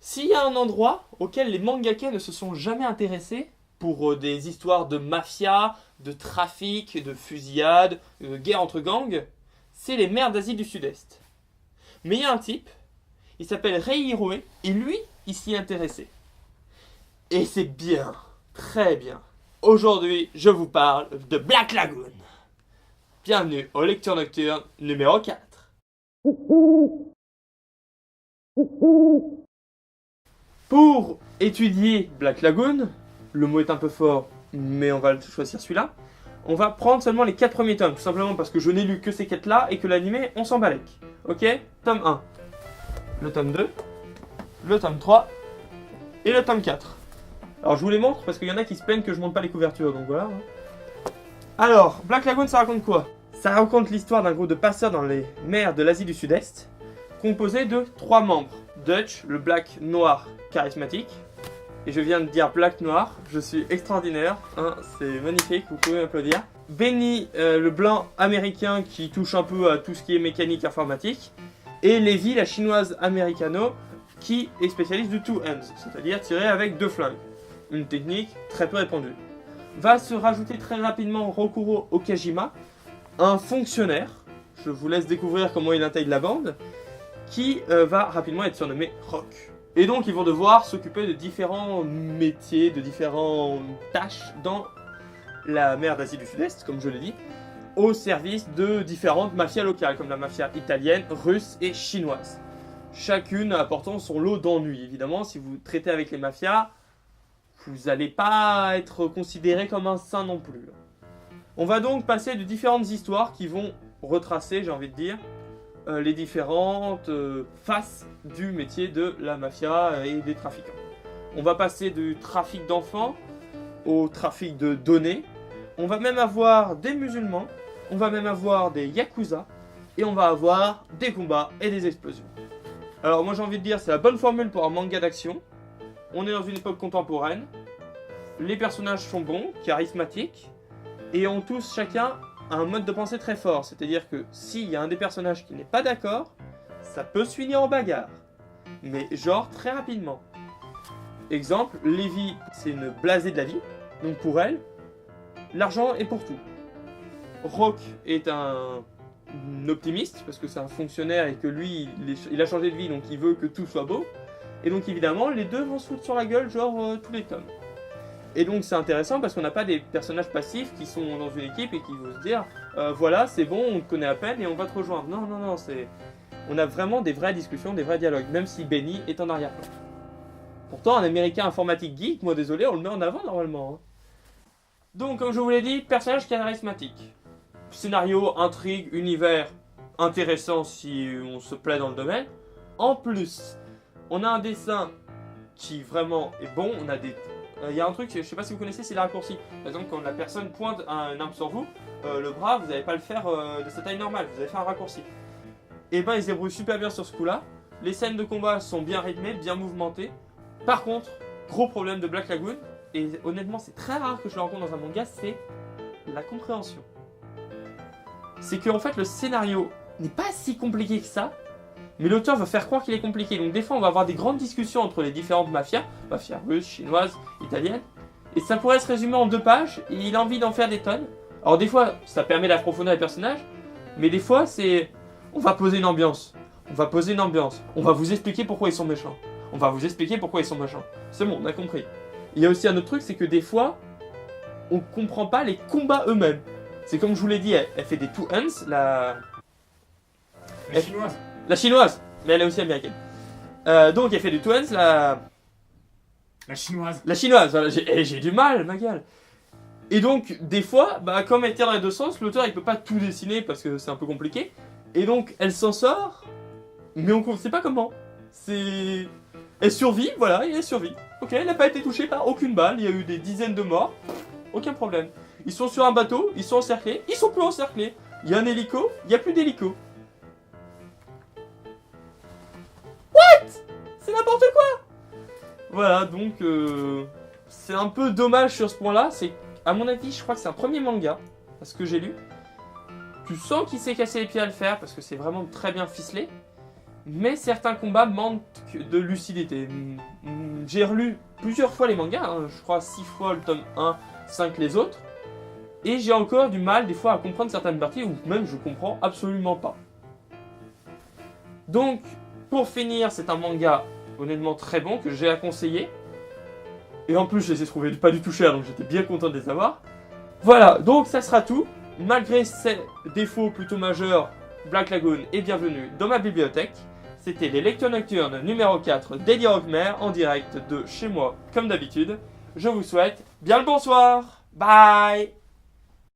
S'il y a un endroit auquel les mangaka ne se sont jamais intéressés, pour des histoires de mafia, de trafic, de fusillade, de guerre entre gangs, c'est les mers d'Asie du Sud-Est. Mais il y a un type, il s'appelle Rei Hiroe, et lui, il s'y est intéressé. Et c'est bien, très bien. Aujourd'hui, je vous parle de Black Lagoon. Bienvenue aux lectures nocturnes numéro 4. Pour étudier Black Lagoon, le mot est un peu fort, mais on va choisir celui-là. On va prendre seulement les 4 premiers tomes, tout simplement parce que je n'ai lu que ces 4-là et que l'animé, on s'en balèque. Ok? Tome 1, le tome 2, le tome 3 et le tome 4. Alors je vous les montre parce qu'il y en a qui se plaignent que je montre pas les couvertures, donc voilà. Alors, Black Lagoon, ça raconte quoi? Ça raconte l'histoire d'un groupe de passeurs dans les mers de l'Asie du Sud-Est, composé de 3 membres. Dutch, le black noir charismatique. Et je viens de dire black noir, je suis extraordinaire, hein, c'est magnifique, vous pouvez m'applaudir. Benny, le blanc américain qui touche un peu à tout ce qui est mécanique informatique. Et Levi, la chinoise américano, qui est spécialiste du two hands, c'est-à-dire tirer avec 2 flingues. Une technique très peu répandue. Va se rajouter très rapidement Rokuro Okajima, un fonctionnaire, je vous laisse découvrir comment il intègre la bande, qui va rapidement être surnommé Rock. Et donc ils vont devoir s'occuper de différents métiers, de différentes tâches dans la mer d'Asie du Sud-Est, comme je l'ai dit, au service de différentes mafias locales, comme la mafia italienne, russe et chinoise. Chacune apportant son lot d'ennuis. Évidemment, si vous traitez avec les mafias, vous n'allez pas être considéré comme un saint non plus. On va donc passer de différentes histoires qui vont retracer, j'ai envie de dire, les différentes faces du métier de la mafia et des trafiquants. On va passer du trafic d'enfants au trafic de données. On va même avoir des musulmans, on va même avoir des yakuza, et on va avoir des combats et des explosions. Alors moi j'ai envie de dire, c'est la bonne formule pour un manga d'action. On est dans une époque contemporaine, les personnages sont bons, charismatiques, et ont tous chacun un mode de pensée très fort. C'est-à-dire que s'il y a un des personnages qui n'est pas d'accord, ça peut se finir en bagarre. Mais genre très rapidement. Exemple, Levi, c'est une blasée de la vie, donc pour elle, l'argent est pour tout. Rock est un optimiste, parce que c'est un fonctionnaire et que lui, il a changé de vie, donc il veut que tout soit beau. Et donc évidemment, les deux vont se foutre sur la gueule, genre tous les tomes. Et donc c'est intéressant parce qu'on n'a pas des personnages passifs qui sont dans une équipe et qui vont se dire voilà, c'est bon, on te connaît à peine et on va te rejoindre. Non, non, non, on a vraiment des vraies discussions, des vrais dialogues, même si Benny est en arrière-plan. Pourtant, un américain informatique geek, moi désolé, on le met en avant normalement. Hein. Donc, comme je vous l'ai dit, personnage charismatique. Scénario, intrigue, univers intéressant si on se plaît dans le domaine. En plus, on a un dessin qui vraiment est bon, on a des... Il y a un truc, je ne sais pas si vous connaissez, c'est les raccourcis. Par exemple, quand la personne pointe un arme sur vous, le bras, vous n'allez pas le faire de sa taille normale, vous allez faire un raccourci. Et ben, ils se débrouillent super bien sur ce coup-là. Les scènes de combat sont bien rythmées, bien mouvementées. Par contre, gros problème de Black Lagoon, et honnêtement, c'est très rare que je le rencontre dans un manga, c'est la compréhension. C'est qu'en fait, le scénario n'est pas si compliqué que ça, mais l'auteur veut faire croire qu'il est compliqué. Donc des fois, on va avoir des grandes discussions entre les différentes mafias, mafia russe, chinoise, italienne, et ça pourrait se résumer en 2 pages, et il a envie d'en faire des tonnes. Alors des fois, ça permet d'approfondir les personnages, mais des fois, c'est... On va poser une ambiance, on va poser une ambiance, on va vous expliquer pourquoi ils sont méchants, on va vous expliquer pourquoi ils sont méchants. C'est bon, on a compris. Il y a aussi un autre truc, c'est que des fois, on comprend pas les combats eux-mêmes. C'est comme je vous l'ai dit, elle fait des two hands, La chinoise. La chinoise, mais elle est aussi américaine. Donc elle fait du two hands, La chinoise. la chinoise, voilà, j'ai du mal, ma gueule. Et donc, des fois, bah, comme elle tire dans les 2 sens, l'auteur il peut pas tout dessiner parce que c'est un peu compliqué. Et donc, elle s'en sort, mais on ne sait pas comment. C'est... Elle survit, voilà, et elle survit. Ok, elle n'a pas été touchée par aucune balle, il y a eu des dizaines de morts, aucun problème. Ils sont sur un bateau, ils sont encerclés, ils sont plus encerclés. Il y a un hélico, il n'y a plus d'hélico. C'est n'importe quoi. Voilà, donc c'est un peu dommage sur ce point-là. C'est, à mon avis, je crois que c'est un premier manga, parce que j'ai lu. Tu sens qu'il s'est cassé les pieds à le faire, parce que c'est vraiment très bien ficelé. mais certains combats manquent de lucidité. J'ai relu plusieurs fois les mangas, hein, je crois 6 fois le tome 1, 5 les autres, et j'ai encore du mal des fois à comprendre certaines parties, ou même je comprends absolument pas. Donc, pour finir, c'est un manga honnêtement très bon que j'ai à conseiller. Et en plus, je les ai trouvés pas du tout chers, donc j'étais bien content de les avoir. Voilà, donc ça sera tout. Malgré ces défauts plutôt majeurs, Black Lagoon est bienvenue dans ma bibliothèque. C'était les lectures nocturnes numéro 4 d'Eddie Rockmer en direct de chez moi, comme d'habitude. Je vous souhaite bien le bonsoir. Bye!